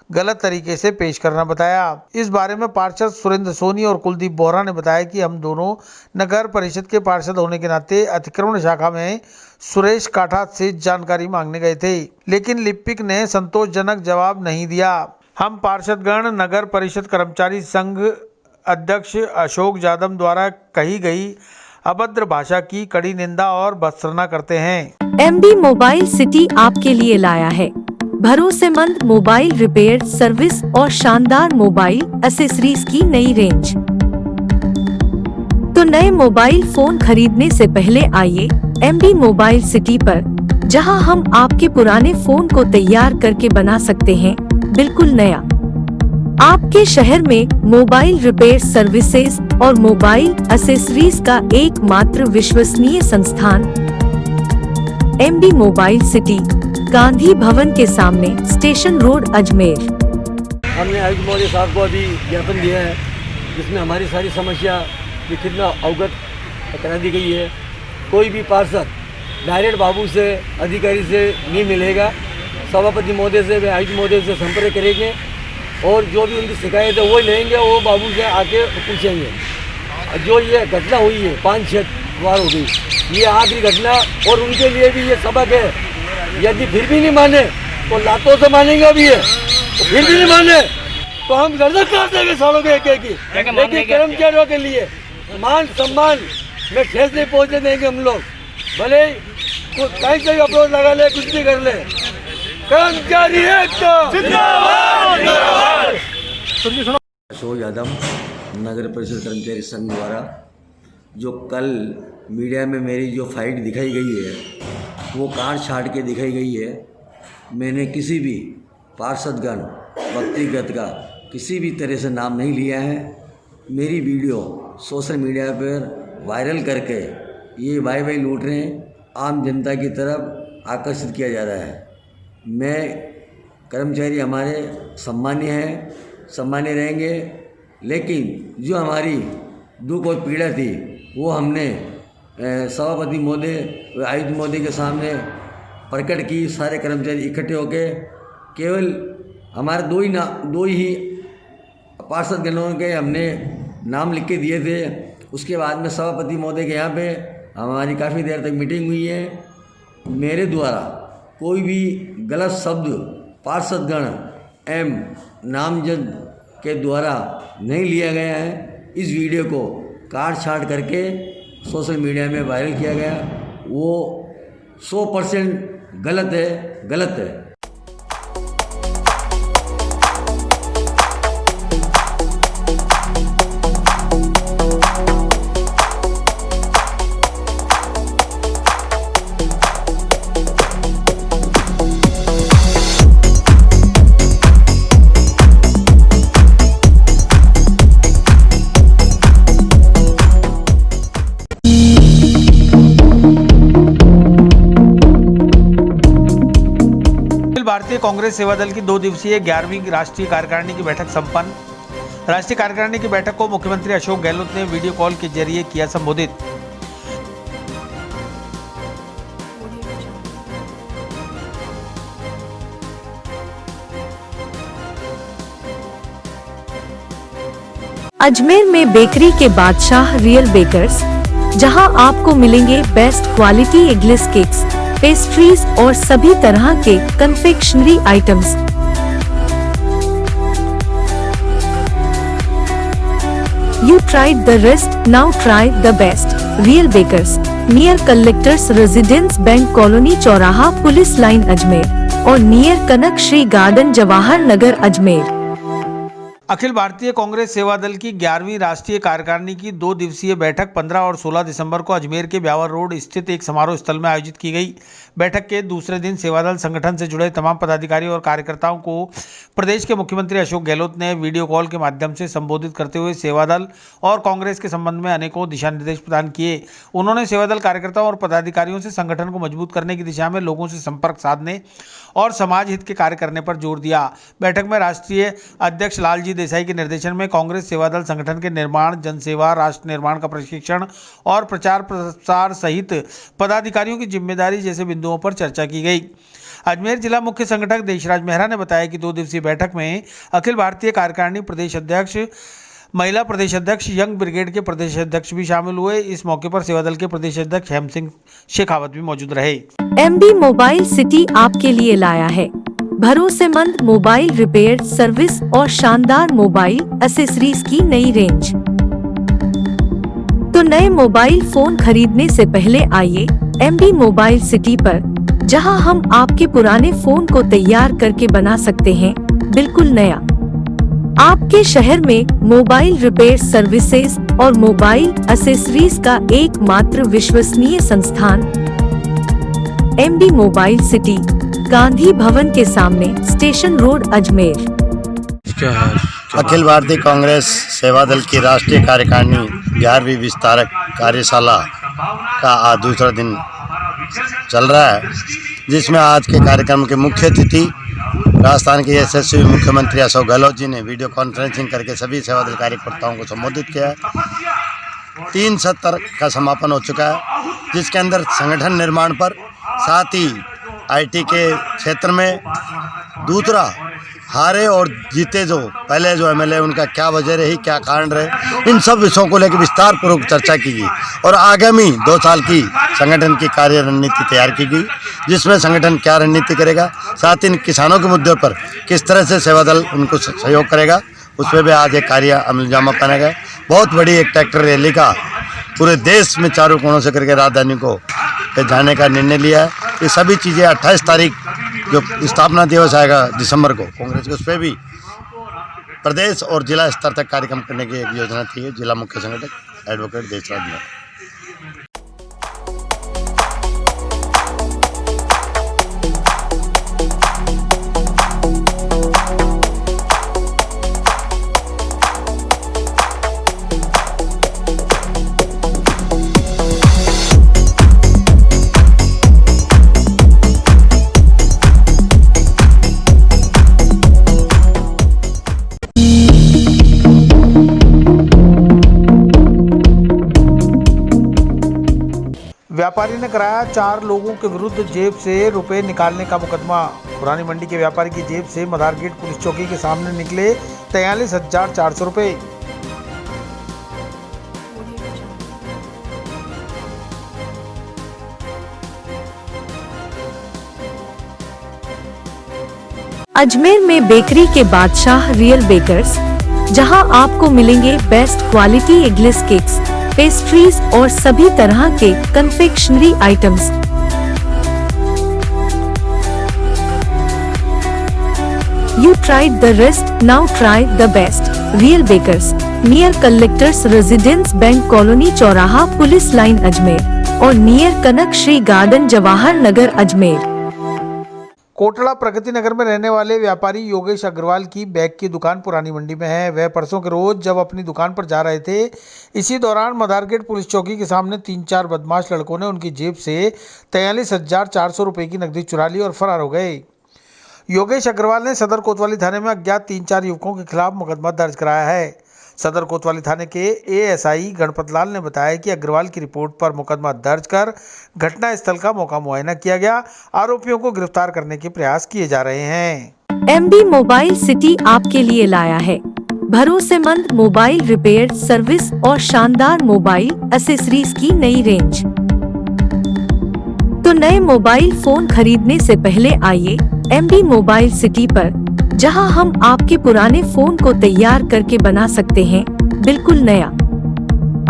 गलत तरीके से पेश करना बताया। इस बारे में पार्षद सुरेंद्र सोनी और कुलदीप बोहरा ने बताया कि हम दोनों नगर परिषद के पार्षद होने के नाते अतिक्रमण शाखा में सुरेश काठात से जानकारी मांगने गए थे, लेकिन लिपिक ने संतोषजनक जवाब नहीं दिया। हम पार्षदगण नगर परिषद कर्मचारी संघ अध्यक्ष अशोक यादव द्वारा कही गई अभद्र भाषा की कड़ी निंदा और भर्त्सना करते हैं। एमडी मोबाइल सिटी आपके लिए लाया है भरोसेमंद मोबाइल रिपेयर सर्विस और शानदार मोबाइल एक्सेसरीज की नई रेंज। तो नए मोबाइल फोन खरीदने से पहले आइए एमडी मोबाइल सिटी पर, जहां हम आपके पुराने फोन को तैयार करके बना सकते हैं बिल्कुल नया। आपके शहर में मोबाइल रिपेयर सर्विसेज और मोबाइल एक्सेसरीज का एकमात्र विश्वसनीय संस्थान MD mobile city, Gandhi Bhavan के सामने, स्टेशन रोड, अजमेर। हमने आयुक्त महोदय साहब को अभी ज्ञापन दिया है, जिसमें हमारी सारी समस्या लिखित में अवगत करा दी गई है। कोई भी पार्षद डायरेक्ट बाबू से, अधिकारी से नहीं मिलेगा। सभापति महोदय से व आयुक्त महोदय से संपर्क करेंगे और जो भी उनकी शिकायत है वो लेंगे, वो बाबू से आके पूछेंगे। जो ये घटना हुई है 5-6 बार हो गई, ये आखिरी घटना, और उनके लिए भी ये सबक है। यदि फिर भी नहीं माने तो लातों से मानेंगे अभी ये, तो फिर भी नहीं माने तो हम गर्दन काट देंगे सालों के एक ही। लेकिन कर्मचारियों के लिए मान सम्मान में ठेस नहीं पहुँचने देंगे हम लोग, भले कुछ कहीं से भी अप्रोच लगा ले, कुछ भी कर ले। कर्मचारी अशोक यादव, नगर परिषद कर्मचारी संघ द्वारा जो कल मीडिया में मेरी जो फाइट दिखाई गई है वो काट छाट के दिखाई गई है। मैंने किसी भी पार्षदगण व्यक्तिगत का किसी भी तरह से नाम नहीं लिया है। मेरी वीडियो सोशल मीडिया पर वायरल करके ये वाई लूट रहे हैं, आम जनता की तरफ आकर्षित किया जा रहा है। मैं कर्मचारी हमारे सम्मान्य हैं, सम्मान्य रहेंगे, लेकिन जो हमारी दुख और पीड़ा थी वो हमने सभापति महोदय, आयुक्त महोदय के सामने प्रकट की। सारे कर्मचारी इकट्ठे होकर केवल हमारे दो ही पार्षदगणों के हमने नाम लिख के दिए थे। उसके बाद में सभापति महोदय के यहाँ पे हमारी काफ़ी देर तक मीटिंग हुई है। मेरे द्वारा कोई भी गलत शब्द पार्षदगण एवं नामजद के द्वारा नहीं लिया गया है। इस वीडियो को काट छाट करके सोशल मीडिया में वायरल किया गया, वो 100% गलत है। भारतीय कांग्रेस सेवा दल की 2 दिवसीय 11वीं राष्ट्रीय कार्यकारिणी की बैठक संपन्न। राष्ट्रीय कार्यकारिणी की बैठक को मुख्यमंत्री अशोक गहलोत ने वीडियो कॉल के जरिए किया संबोधित। अजमेर में बेकरी के बादशाह रियल बेकर्स, जहां आपको मिलेंगे best quality eggless cakes, pastries और सभी तरह के confectionery items. You tried the rest, now try the best. Real Bakers, near Collectors Residence Bank Colony चौराहा पुलिस लाइन अजमेर और नियर कनक श्री गार्डन जवाहर नगर अजमेर। अखिल भारतीय कांग्रेस सेवा दल की 11वीं राष्ट्रीय कार्यकारिणी की 2 दिवसीय बैठक 15 और 16 दिसंबर को अजमेर के ब्यावर रोड स्थित एक समारोह स्थल में आयोजित की गई। बैठक के दूसरे दिन सेवादल संगठन से जुड़े तमाम पदाधिकारी और कार्यकर्ताओं को प्रदेश के मुख्यमंत्री अशोक गहलोत ने वीडियो कॉल के माध्यम से संबोधित करते हुए सेवादल और कांग्रेस के संबंध में अनेकों दिशा निर्देश प्रदान किए। उन्होंने सेवादल कार्यकर्ताओं और पदाधिकारियों से संगठन को मजबूत करने की दिशा में लोगों से संपर्क साधने और समाज हित के कार्य करने पर जोर दिया। बैठक में राष्ट्रीय अध्यक्ष लालजी देसाई के निर्देशन में कांग्रेस सेवादल संगठन के निर्माण, जनसेवा, राष्ट्र निर्माण का प्रशिक्षण और प्रचार प्रसार सहित पदाधिकारियों की जिम्मेदारी जैसे बिंदुओं पर चर्चा की गई। अजमेर जिला मुख्य संगठक देशराज मेहरा ने बताया कि 2 दिवसीय बैठक में अखिल भारतीय कार्यकारिणी प्रदेश अध्यक्ष, महिला प्रदेश अध्यक्ष, यंग ब्रिगेड के प्रदेश अध्यक्ष भी शामिल हुए। इस मौके पर सेवादल के प्रदेश अध्यक्ष हेम सिंह शेखावत भी मौजूद रहे। MD मोबाइल सिटी आपके लिए लाया है भरोसेमंद मोबाइल रिपेयर सर्विस और शानदार मोबाइल एक्सेसरीज की नई रेंज। तो नए मोबाइल फोन खरीदने से पहले आइए MD मोबाइल सिटी पर, जहां हम आपके पुराने फोन को तैयार करके बना सकते हैं बिल्कुल नया। आपके शहर में मोबाइल रिपेयर सर्विसेज और मोबाइल एक्सेसरीज का एकमात्र विश्वसनीय संस्थान MD mobile city, Gandhi Bhavan के सामने, स्टेशन रोड, अजमेर। अखिल भारतीय कांग्रेस सेवा दल की राष्ट्रीय कार्यकारिणी 11वीं विस्तारक कार्यशाला का आज दूसरा दिन चल रहा है, जिसमें आज के कार्यक्रम के मुख्य अतिथि राजस्थान के यशस्वी मुख्यमंत्री अशोक गहलोत जी ने वीडियो कॉन्फ्रेंसिंग करके सभी सेवा दल कार्यकर्ताओं को संबोधित किया है। 3 सत्र का समापन हो चुका है, जिसके अंदर संगठन निर्माण पर, साथ ही IT के क्षेत्र में, दूसरा हारे और जीते जो पहले जो एमएलए उनका क्या वजह रही, क्या कारण रहे, इन सब विषयों को लेकर विस्तार पूर्वक चर्चा की गई और आगामी 2 साल की संगठन की कार्य रणनीति तैयार की गई, जिसमें संगठन क्या रणनीति करेगा, साथ ही किसानों के मुद्दों पर किस तरह से सेवा दल उनको सहयोग करेगा, उसमें भी आज एक कार्य अमलजामा पहना गया। बहुत बड़ी एक ट्रैक्टर रैली का पूरे देश में चारों कोणों से करके राजधानी को पे जाने का निर्णय लिया है। ये सभी चीज़ें 28 तारीख जो स्थापना दिवस आएगा दिसंबर को कांग्रेस के, उस पर भी प्रदेश और जिला स्तर तक कार्यक्रम करने की एक योजना थी। जिला मुख्य संगठक एडवोकेट देशराज ने व्यापारी ने कराया 4 लोगों के विरुद्ध जेब से रुपए निकालने का मुकदमा। पुरानी मंडी के व्यापारी की जेब से मदार गेट पुलिस चौकी के सामने निकले 43,400 रुपए। अजमेर में बेकरी के बादशाह रियल बेकर्स, जहां आपको मिलेंगे best quality eggless cakes, pastries और सभी तरह के confectionery items. You tried the rest, now try the best. Real Bakers, near Collectors Residence Bank Colony चौराहा पुलिस लाइन अजमेर और नियर कनक श्री गार्डन जवाहर नगर अजमेर। कोटड़ा प्रगति नगर में रहने वाले व्यापारी योगेश अग्रवाल की बैग की दुकान पुरानी मंडी में है। वह परसों के रोज जब अपनी दुकान पर जा रहे थे, इसी दौरान मदारगेट पुलिस चौकी के सामने 3-4 बदमाश लड़कों ने उनकी जेब से 43,400 रुपए की नकदी चुरा ली और फरार हो गए। योगेश अग्रवाल ने सदर कोतवाली थाने में अज्ञात 3-4 युवकों के खिलाफ मुकदमा दर्ज कराया है। सदर कोतवाली थाने के एएसआई गणपत लाल ने बताया कि अग्रवाल की रिपोर्ट पर मुकदमा दर्ज कर घटना स्थल का मौका मुआयना किया गया। आरोपियों को गिरफ्तार करने के प्रयास किए जा रहे हैं। एमडी मोबाइल सिटी आपके लिए लाया है भरोसेमंद मोबाइल रिपेयर सर्विस और शानदार मोबाइल एक्सेसरीज की नई रेंज। तो नए मोबाइल फोन खरीदने से पहले आइए एमडी मोबाइल सिटी पर, जहां हम आपके पुराने फोन को तैयार करके बना सकते हैं बिल्कुल नया।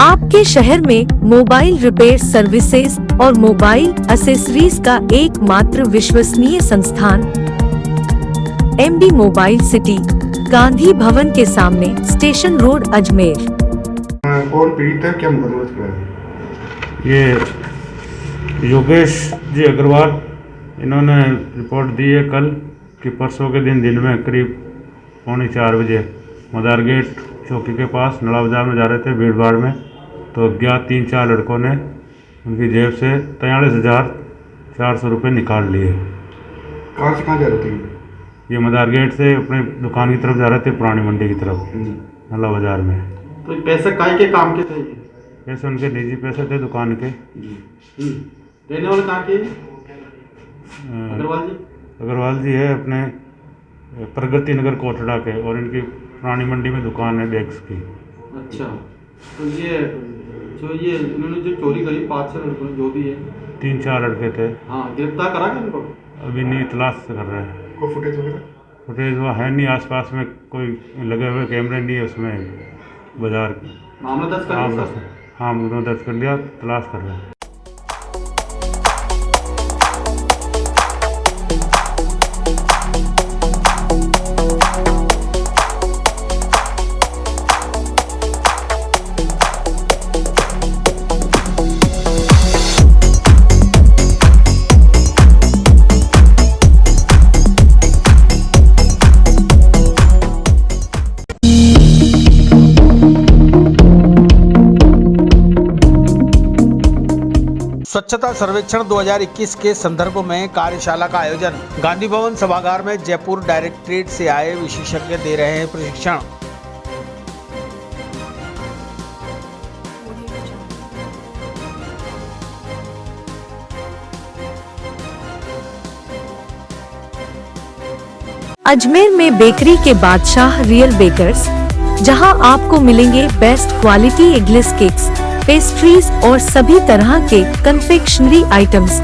आपके शहर में मोबाइल रिपेयर सर्विसेज और मोबाइल एक्सेसरीज का एकमात्र विश्वसनीय संस्थान MD mobile city, Gandhi Bhavan के सामने, स्टेशन रोड, अजमेर। कौन पीड़ित है, क्या मुकदमा? ये योगेश जी अग्रवाल, इन्होंने रिपोर्ट दी है कल कि परसों के दिन में करीब 3:45 बजे मदारगेट चौकी के पास नड़ा बाजार में जा रहे थे भीड़ भाड़ में, तो अज्ञात 3-4 लड़कों ने उनकी जेब से 43,400 रुपये निकाल लिए। कहाँ से कहाँ जा रहे थे? ये मदारगेट से अपने दुकान की तरफ जा रहे थे, पुरानी मंडी की तरफ नड़ा बाजार में। तो पैसे काय के काम के थे? पैसे उनके निजी पैसे थे दुकान के। रहने वाले कहाँ के? अग्रवाल जी है अपने प्रगति नगर कोटड़ा के, और इनकी पुरानी मंडी में दुकान है बैग्स की। अच्छा, तो ये इन्होंने जो चोरी करी 5-6 लड़कों ने, जो भी है 3-4 लड़के थे। हाँ, गिरफ्तार करा क्या इनको? अभी नहीं, तलाश कर रहे हैं। कोई फुटेज वगैरह? फुटेज वो है नहीं, आसपास में कोई लगे हुए कैमरे नहीं है उसमें बाजार। मामला दर्ज कर लिया? हाँ, मामला दर्ज कर लिया, तलाश कर रहे हैं। स्वच्छता सर्वेक्षण 2021 के संदर्भ में कार्यशाला का आयोजन। गांधी भवन सभागार में जयपुर डायरेक्टरेट से आए विशेषज्ञ दे रहे हैं प्रशिक्षण। अजमेर में बेकरी के बादशाह रियल बेकर्स, जहां आपको मिलेंगे best quality eggless cakes, pastries और सभी तरह के confectionery items.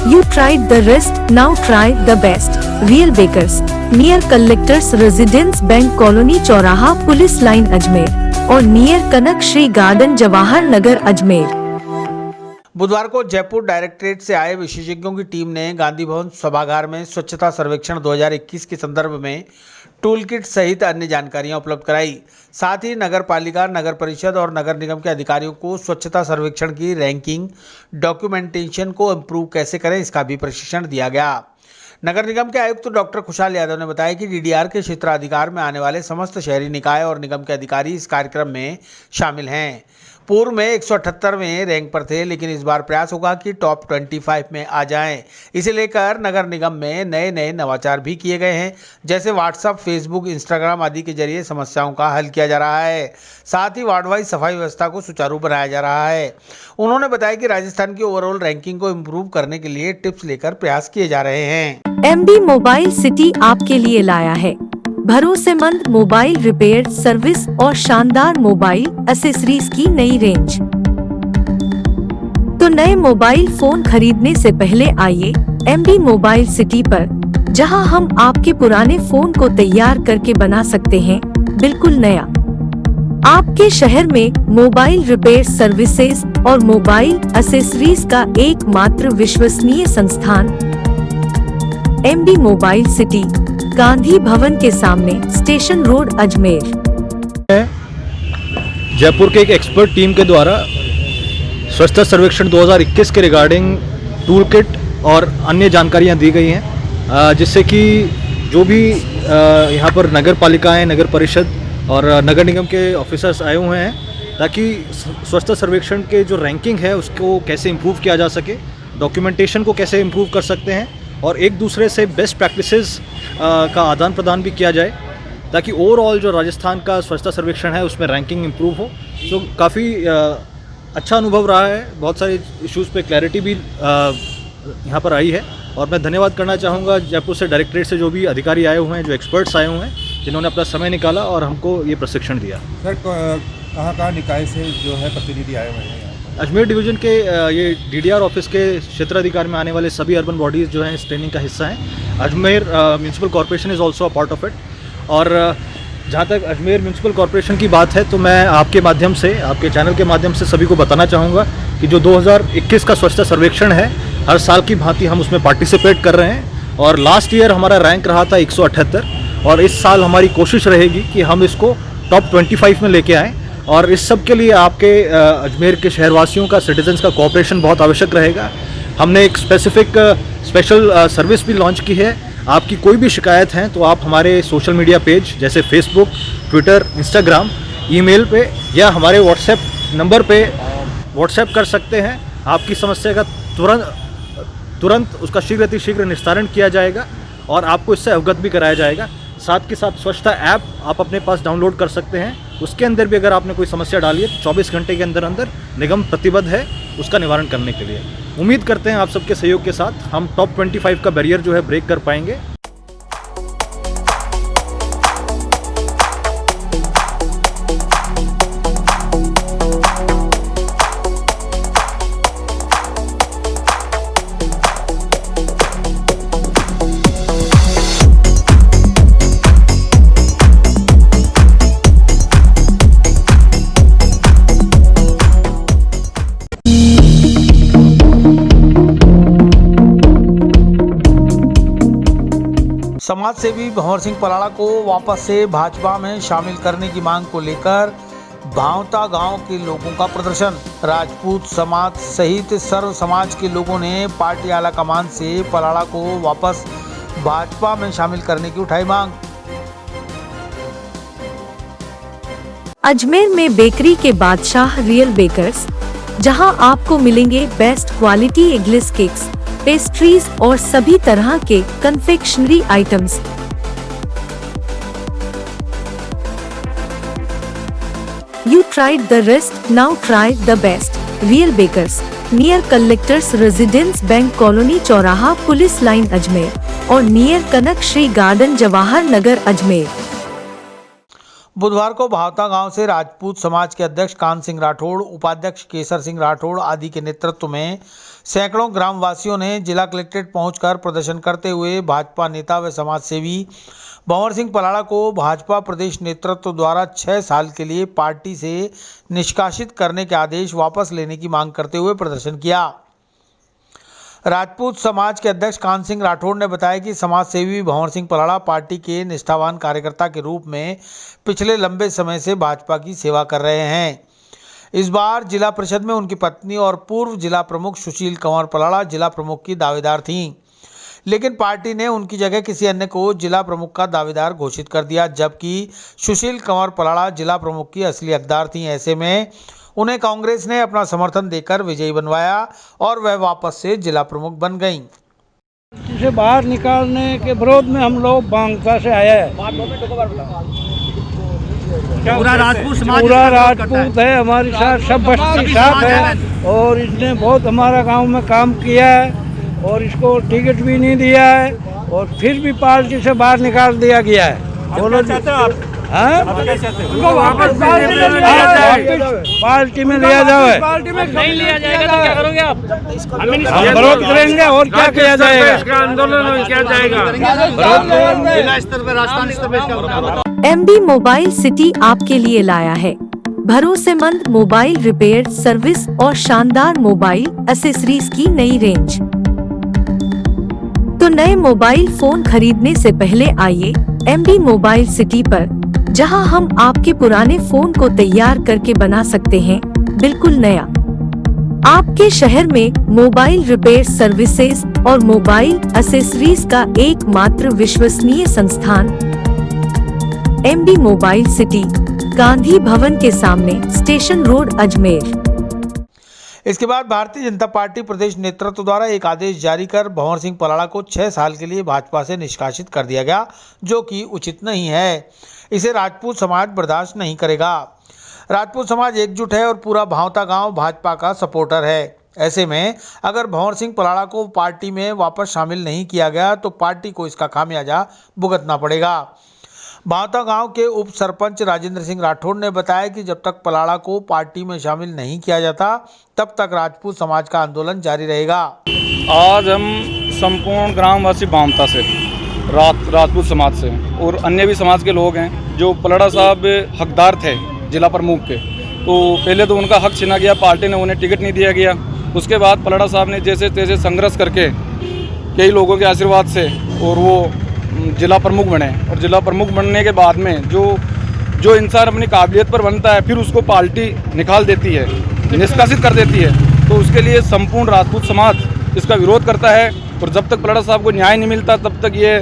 You tried the rest, now try the best. Real Bakers, near Collectors Residence Bank Colony चौराहा पुलिस लाइन अजमेर और नियर कनक श्री गार्डन जवाहर नगर अजमेर। बुधवार को जयपुर डायरेक्टरेट से आए विशेषज्ञों की टीम ने गांधी भवन सभागार में स्वच्छता सर्वेक्षण 2021 के संदर्भ में टूल किट सहित अन्य जानकारियां उपलब्ध कराई। साथ ही नगर पालिका, नगर परिषद और नगर निगम के अधिकारियों को स्वच्छता सर्वेक्षण की रैंकिंग, डॉक्यूमेंटेशन को इम्प्रूव कैसे करें, इसका भी प्रशिक्षण दिया गया। नगर निगम के आयुक्त डॉक्टर खुशहाल यादव ने बताया कि डीडीआर के क्षेत्राधिकार में आने वाले समस्त शहरी निकाय और निगम के अधिकारी इस कार्यक्रम में शामिल हैं। पूर्व में 178वें रैंक पर थे, लेकिन इस बार प्रयास होगा कि टॉप 25 में आ जाएं। इसे लेकर नगर निगम में नए नए नवाचार भी किए गए हैं, जैसे व्हाट्सएप, फेसबुक, इंस्टाग्राम आदि के जरिए समस्याओं का हल किया जा रहा है। साथ ही वार्ड वाइज सफाई व्यवस्था को सुचारू बनाया जा रहा है। उन्होंने बताया कि राजस्थान की ओवरऑल रैंकिंग को इम्प्रूव करने के लिए टिप्स लेकर प्रयास किए जा रहे हैं। एमडी मोबाइल सिटी आपके लिए लाया है भरोसेमंद मोबाइल रिपेयर सर्विस और शानदार मोबाइल एक्सेसरीज की नई रेंज। तो नए मोबाइल फोन खरीदने से पहले आइए एमडी मोबाइल सिटी पर, जहां हम आपके पुराने फोन को तैयार करके बना सकते हैं बिल्कुल नया। आपके शहर में मोबाइल रिपेयर सर्विसेज और मोबाइल एक्सेसरीज का एकमात्र विश्वसनीय संस्थान MD mobile city, Gandhi Bhavan के सामने, स्टेशन रोड, अजमेर। जयपुर के एक एक्सपर्ट टीम के द्वारा स्वच्छता सर्वेक्षण 2021 के रिगार्डिंग टूल किट और अन्य जानकारियां दी गई हैं, जिससे कि जो भी यहाँ पर नगर पालिकाएँ, नगर परिषद और नगर निगम के ऑफिसर्स आए हुए हैं, ताकि स्वच्छता सर्वेक्षण के जो रैंकिंग है उसको कैसे इम्प्रूव किया जा सके, डॉक्यूमेंटेशन को कैसे इम्प्रूव कर सकते हैं और एक दूसरे से बेस्ट प्रैक्टिसेस का आदान प्रदान भी किया जाए, ताकि ओवरऑल जो राजस्थान का स्वच्छता सर्वेक्षण है उसमें रैंकिंग इम्प्रूव हो। तो काफ़ी अच्छा अनुभव रहा है, बहुत सारे इश्यूज़ पे क्लैरिटी भी यहाँ पर आई है और मैं धन्यवाद करना चाहूँगा जयपुर से डायरेक्टरेट से जो भी अधिकारी आए हुए हैं, जो एक्सपर्ट्स आए हुए हैं, जिन्होंने अपना समय निकाला और हमको ये प्रशिक्षण दिया। सर कहाँ निकाय से जो है प्रतिनिधि आए हुए हैं? अजमेर डिवीज़न के ये डीडीआर ऑफिस के क्षेत्राधिकार में आने वाले सभी अर्बन बॉडीज़ जो हैं इस ट्रेनिंग का हिस्सा हैं। Ajmer municipal corporation is also a part of it. और जहाँ तक अजमेर म्यूनसिपल कॉरपोरेशन की बात है, तो मैं आपके माध्यम से, आपके चैनल के माध्यम से सभी को बताना चाहूँगा कि जो 2021 का स्वच्छता सर्वेक्षण है, हर साल की भांति हम उसमें पार्टिसिपेट कर रहे हैं और लास्ट ईयर हमारा रैंक रहा था 178 और इस साल हमारी कोशिश रहेगी कि हम इसको टॉप 25 में लेके आएँ। और इस सब के लिए आपके अजमेर के शहरवासियों का, सिटीजन्स का कोऑपरेशन बहुत आवश्यक रहेगा। हमने एक स्पेशल सर्विस भी लॉन्च की है। आपकी कोई भी शिकायत है तो आप हमारे सोशल मीडिया पेज जैसे फेसबुक, ट्विटर, इंस्टाग्राम, ईमेल पे या हमारे व्हाट्सएप नंबर पे व्हाट्सएप कर सकते हैं। आपकी समस्या का तुरंत उसका शीघ्र निस्तारण किया जाएगा और आपको इससे अवगत भी कराया जाएगा। साथ के साथ स्वच्छता ऐप आप अपने पास डाउनलोड कर सकते हैं। उसके अंदर भी अगर आपने कोई समस्या डाली है तो 24 घंटे के अंदर निगम प्रतिबद्ध है उसका निवारण करने के लिए। उम्मीद करते हैं आप सबके सहयोग के साथ हम टॉप 25 का बैरियर जो है ब्रेक कर पाएंगे। समाज सेवी भंवर सिंह पलाड़ा को वापस से भाजपा में शामिल करने की मांग को लेकर भावता गांव के लोगों का प्रदर्शन। राजपूत समाज सहित सर्व समाज के लोगों ने पार्टी आला कमान से पलाड़ा को वापस भाजपा में शामिल करने की उठाई मांग। अजमेर में बेकरी के बादशाह रियल बेकर्स, जहां आपको मिलेंगे best quality eggless cakes, pastries और सभी तरह के confectionery items. You tried the rest, now try the best. Real Bakers, near collectors residence bank colony चौराहा पुलिस लाइन अजमेर और नियर कनक श्री गार्डन जवाहर नगर अजमेर। बुधवार को भावता गांव से राजपूत समाज के अध्यक्ष कान सिंह राठौड़, उपाध्यक्ष केसर सिंह राठौड़ आदि के नेतृत्व में सैकड़ों ग्रामवासियों ने जिला कलेक्ट्रेट पहुंचकर प्रदर्शन करते हुए भाजपा नेता व समाज सेवी भंवर सिंह पलाड़ा को भाजपा प्रदेश नेतृत्व द्वारा 6 साल के लिए पार्टी से निष्कासित करने के आदेश वापस लेने की मांग करते हुए प्रदर्शन किया। राजपूत समाज के अध्यक्ष कान सिंह राठौड़ ने बताया कि समाज सेवी भंवर सिंह पलाड़ा पार्टी के निष्ठावान कार्यकर्ता के रूप में पिछले लंबे समय से भाजपा की सेवा कर रहे हैं। इस बार जिला परिषद में उनकी पत्नी और पूर्व जिला प्रमुख सुशील कंवर पलाड़ा जिला प्रमुख की दावेदार थीं, लेकिन पार्टी ने उनकी जगह किसी अन्य को जिला प्रमुख का दावेदार घोषित कर दिया, जबकि सुशील कंवर पलाड़ा जिला प्रमुख की असली हकदार थीं। ऐसे में उन्हें कांग्रेस ने अपना समर्थन देकर विजयी बनवाया और वह वापस से जिला प्रमुख बन गईं। इसे बाहर निकालने के विरोध में हम लोग बांका से आए हैं। पूरा राजपूत है, हमारे साथ सब बस्ती साथ है और इसने बहुत हमारा गांव में काम किया है और इसको टिकट भी नहीं दिया है और फिर भी पार्टी से बाहर निकाल दिया गया है। बोलो चाहते हो आप? उनको वापस पार्टी में लिया जाए। पार्टी में नहीं लिया जाएगा तो क्या करोगे आप? हम विरोध करेंगे और क्या किया जाएगा? इसका आंदोलन क्या जाएगा? जिला स्तर पर, राजस्थान स्तर पर। एमडी मोबाइल सिटी आपके लिए लाया है भरोसेमंद मोबाइल रिपेयर सर्विस और शानदार मोबाइल एक्सेसरीज की नई रेंज। तो नए मोबाइल फोन खरीदने से पहले आइए एमडी मोबाइल सिटी पर, जहां हम आपके पुराने फोन को तैयार करके बना सकते हैं बिल्कुल नया। आपके शहर में मोबाइल रिपेयर सर्विसेज और मोबाइल एक्सेसरीज का एकमात्र विश्वसनीय संस्थान MD mobile city, Gandhi Bhavan के सामने, स्टेशन रोड, अजमेर। इसके बाद भारतीय जनता पार्टी प्रदेश नेतृत्व द्वारा एक आदेश जारी कर भंवर सिंह पलाड़ा को 6 साल के लिए भाजपा से निष्कासित कर दिया गया, जो कि उचित नहीं है। इसे राजपूत समाज बर्दाश्त नहीं करेगा। राजपूत समाज एकजुट है और पूरा भावता गांव भाजपा का सपोर्टर है। ऐसे में अगर भंवर सिंह पलाड़ा को पार्टी में वापस शामिल नहीं किया गया तो पार्टी को इसका खामियाजा भुगतना पड़ेगा। भावता गांव के उप सरपंच राजेंद्र सिंह राठौड़ ने बताया कि जब तक पलाड़ा को पार्टी में शामिल नहीं किया जाता तब तक राजपूत समाज का आंदोलन जारी रहेगा। आज हम संपूर्ण ग्रामवासी भावता से, राजपूत समाज से और अन्य भी समाज के लोग हैं जो पलाड़ा साहब हकदार थे जिला प्रमुख के, तो पहले तो उनका हक छीना गया, पार्टी ने उन्हें टिकट नहीं दिया गया। उसके बाद पलाड़ा साहब ने जैसे तैसे संघर्ष करके कई लोगों के आशीर्वाद से और वो जिला प्रमुख बने और जिला प्रमुख बनने के बाद में जो इंसान अपनी काबिलियत पर बनता है फिर उसको पार्टी निकाल देती है, निष्कासित कर देती है, तो उसके लिए संपूर्ण राजपूत समाज इसका विरोध करता है। और जब तक पलाड़ा साहब को न्याय नहीं मिलता तब तक ये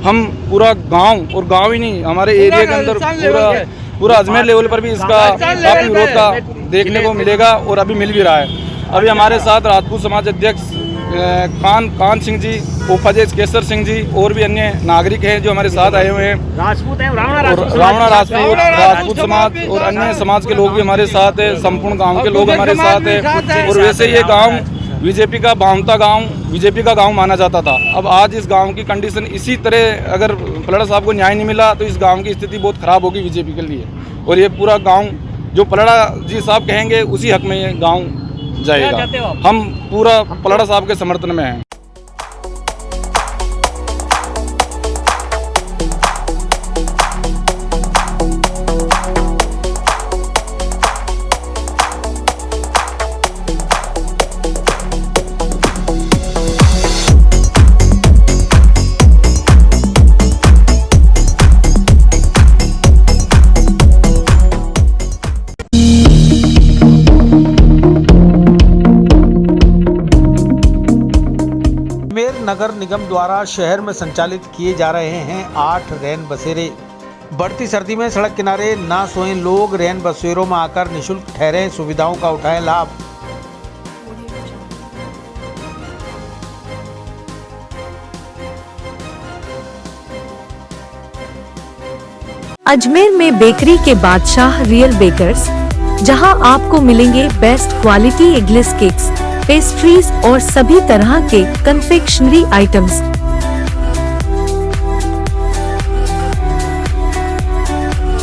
हम पूरा गांव और गांव ही नहीं हमारे एरिया के अंदर पूरा अजमेर लेवल पर भी इसका काफ़ी विरोध का देखने को मिलेगा और अभी मिल भी रहा है। अभी हमारे साथ राजपूत समाज अध्यक्ष कान सिंह जी, उपाध्यक्ष केसर सिंह जी और भी अन्य नागरिक हैं जो हमारे साथ आए हुए हैं। राजपूत हैं, रावणा राजपूत समाज और अन्य समाज के लोग भी हमारे साथ है, संपूर्ण गांव के लोग हमारे साथ है। और वैसे ये गांव बीजेपी का भावता गांव बीजेपी का गांव माना जाता था। अब आज इस गांव की कंडीशन इसी तरह, अगर पलाड़ा साहब को न्याय नहीं मिला तो इस गांव की स्थिति बहुत खराब होगी बीजेपी के लिए। और ये पूरा गांव जो पलाड़ा जी साहब कहेंगे उसी हक में ये गांव जाएगा। हम पूरा पलाड़ा साहब के समर्थन में हैं। नगर निगम द्वारा शहर में संचालित किए जा रहे हैं 8 रैन बसेरे। बढ़ती सर्दी में सड़क किनारे ना सोएं लोग, रैन बसेरों में आकर निःशुल्क ठहरें, सुविधाओं का उठाएं लाभ। अजमेर में बेकरी के बादशाह रियल बेकर्स, जहां आपको मिलेंगे best quality eggless cakes, pastries और सभी तरह के confectionery items.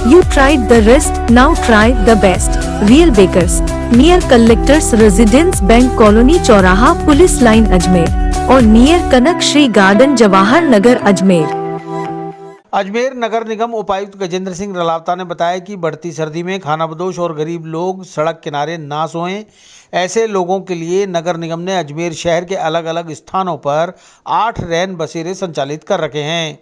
You tried the rest, now try the best. Real Bakers, near Collectors Residence Bank Colony चौराहा पुलिस लाइन अजमेर और नियर कनक श्री गार्डन जवाहर नगर अजमेर। अजमेर नगर निगम उपायुक्त गजेंद्र सिंह रलावता ने बताया कि बढ़ती सर्दी में खानाबदोश और गरीब लोग सड़क किनारे ना सोएं। ऐसे लोगों के लिए नगर निगम ने अजमेर शहर के अलग अलग स्थानों पर 8 रैन बसेरे संचालित कर रखे हैं,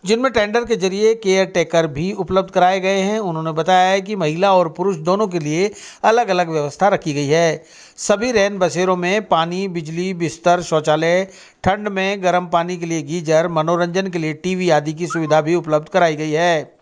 जिनमें टेंडर के जरिए केयर टेकर भी उपलब्ध कराए गए हैं। उन्होंने बताया है कि महिला और पुरुष दोनों के लिए अलग अलग व्यवस्था रखी गई है। सभी रैन बसेरों में पानी, बिजली, बिस्तर, शौचालय, ठंड में गर्म पानी के लिए गीजर, मनोरंजन के लिए टीवी आदि की सुविधा भी उपलब्ध कराई गई है।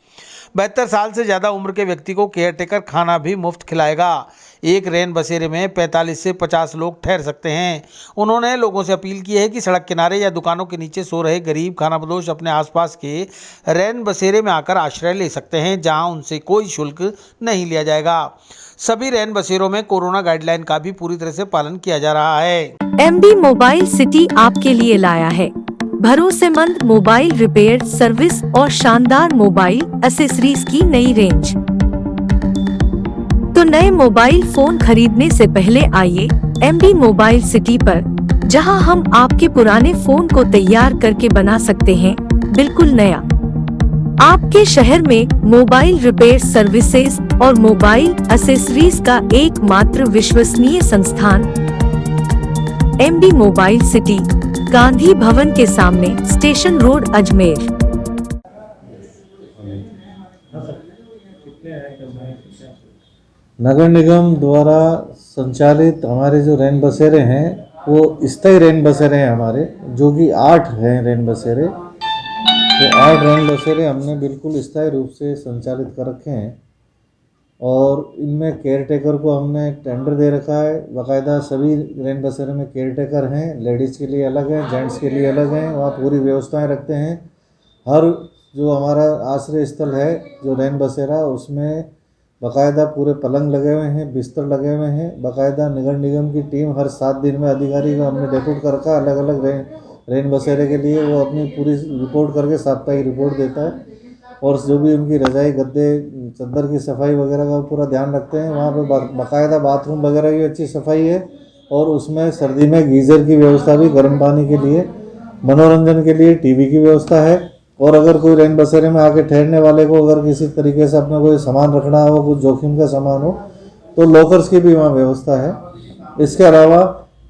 72 साल से ज़्यादा उम्र के व्यक्ति को केयर टेकर खाना भी मुफ्त खिलाएगा। एक रैन बसेरे में 45 से 50 लोग ठहर सकते हैं। उन्होंने लोगों से अपील की है कि सड़क किनारे या दुकानों के नीचे सो रहे गरीब खानाबदोश अपने आसपास के रैन बसेरे में आकर आश्रय ले सकते हैं, जहां उनसे कोई शुल्क नहीं लिया जाएगा। सभी रैन बसेरों में कोरोना गाइडलाइन का भी पूरी तरह से पालन किया जा रहा है। MB मोबाइल सिटी आपके लिए लाया है भरोसेमंद मोबाइल रिपेयर सर्विस और शानदार मोबाइल एक्सेसरीज की नई रेंज। तो नए मोबाइल फोन खरीदने से पहले आइए MB मोबाइल सिटी पर, जहां हम आपके पुराने फोन को तैयार करके बना सकते हैं बिल्कुल नया। आपके शहर में मोबाइल रिपेयर सर्विसेज और मोबाइल एक्सेसरीज का एकमात्र विश्वसनीय संस्थान MB mobile city, Gandhi Bhavan के सामने, स्टेशन रोड, अजमेर। नगर निगम द्वारा संचालित हमारे जो रैन बसेरे हैं वो स्थायी रैन बसेरे हैं हमारे, जो कि 8 हैं रैन बसेरे। तो 8 रैन बसेरे हमने बिल्कुल स्थायी रूप से संचालित कर रखे हैं और इनमें केयर टेकर को हमने टेंडर दे रखा है। बाकायदा सभी रैन बसेरे में केयर टेकर हैं, लेडीज़ के लिए अलग हैं, जेंट्स के लिए अलग हैं। वहाँ पूरी व्यवस्थाएं रखते हैं। हर जो हमारा आश्रय स्थल है जो रैन बसेरा, उसमें बाकायदा पूरे पलंग लगे हुए हैं, बिस्तर लगे हुए हैं। बाकायदा नगर निगम की टीम हर 7 दिन में अधिकारी को हमने डेप्यूट कर रखा है अलग अलग रैन बसेरे के लिए। वो अपनी पूरी रिपोर्ट करके साप्ताहिक रिपोर्ट देता है और जो भी उनकी रजाई, गद्दे, चद्दर की सफाई वगैरह का पूरा ध्यान रखते हैं। वहाँ पे बाकायदा बाथरूम वगैरह की अच्छी सफाई है और उसमें सर्दी में गीज़र की व्यवस्था भी, गर्म पानी के लिए, मनोरंजन के लिए टीवी की व्यवस्था है। और अगर कोई रैन बसेरे में आके ठहरने वाले को अगर किसी तरीके से अपना कोई सामान रखना हो, कुछ जोखिम का सामान हो, तो लॉकर्स की भी वहाँ व्यवस्था है। इसके अलावा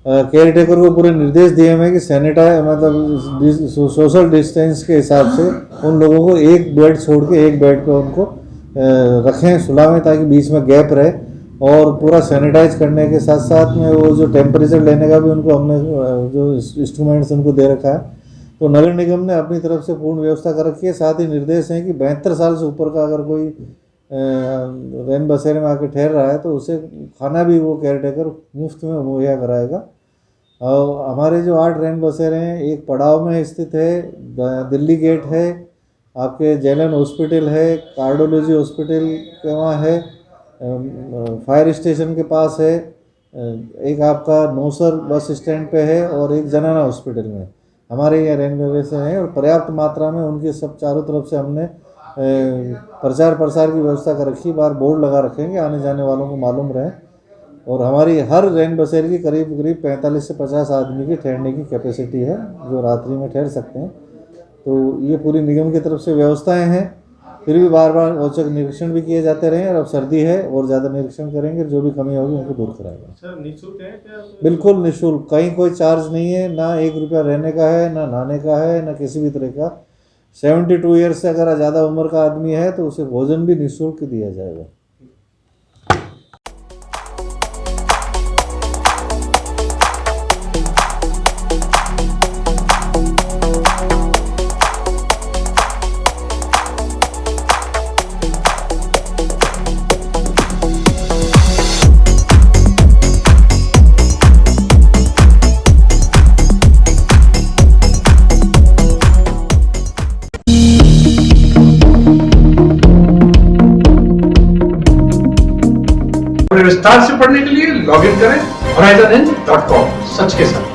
केयर टेकर को पूरे निर्देश दिए हुए हैं कि सैनिटाइज मतलब सोशल डिस्टेंस के हिसाब से उन लोगों को एक बेड छोड़ के एक बेड पे उनको रखें, सुलावें, ताकि बीच में गैप रहे। और पूरा सैनिटाइज करने के साथ साथ में वो जो टेम्परेचर लेने का भी उनको हमने जो इंस्ट्रूमेंट्स उनको दे रखा है। तो नगर निगम ने अपनी तरफ से पूर्ण व्यवस्था कर रखी है। साथ ही निर्देश हैं कि 72 साल से ऊपर का अगर कोई रैन बसेरे में आकर ठहर रहा है तो उसे खाना भी वो केयर टेकर मुफ्त में मुहैया कराएगा। और हमारे जो 8 रैन बसेरे हैं, एक पड़ाव में स्थित है, दिल्ली गेट है, आपके जेलन हॉस्पिटल है, कार्डियोलॉजी हॉस्पिटल के वहाँ है, फायर स्टेशन के पास है, एक आपका नौसर बस स्टैंड पे है और एक जनाना हॉस्पिटल में हमारे ये रैन बसेरे हैं। और पर्याप्त मात्रा में उनके सब चारों तरफ से हमने प्रचार प्रसार की व्यवस्था कर रखी। बाहर बोर्ड लगा रखेंगे, आने जाने वालों को मालूम रहे। और हमारी हर रैन बसेरे की करीब 45 से 50 आदमी की ठहरने की कैपेसिटी है, जो रात्रि में ठहर सकते हैं। तो ये पूरी निगम की तरफ से व्यवस्थाएं हैं। फिर भी बार बार औचक निरीक्षण भी किए जाते रहे और अब सर्दी है और ज़्यादा निरीक्षण करेंगे, जो भी कमी होगी उनको दूर कराएगा। सर निःशुल्क है क्या? बिल्कुल निःशुल्क, कहीं कोई चार्ज नहीं है, ना 1 रुपया रहने का है, ना नहाने का है, ना किसी भी तरह का। 72 ईयर्स से अगर ज़्यादा उम्र का आदमी है तो उसे भोजन भी निःशुल्क दिया जाएगा। विस्तार से पढ़ने के लिए लॉगिन करें horizonhind.com, सच के साथ।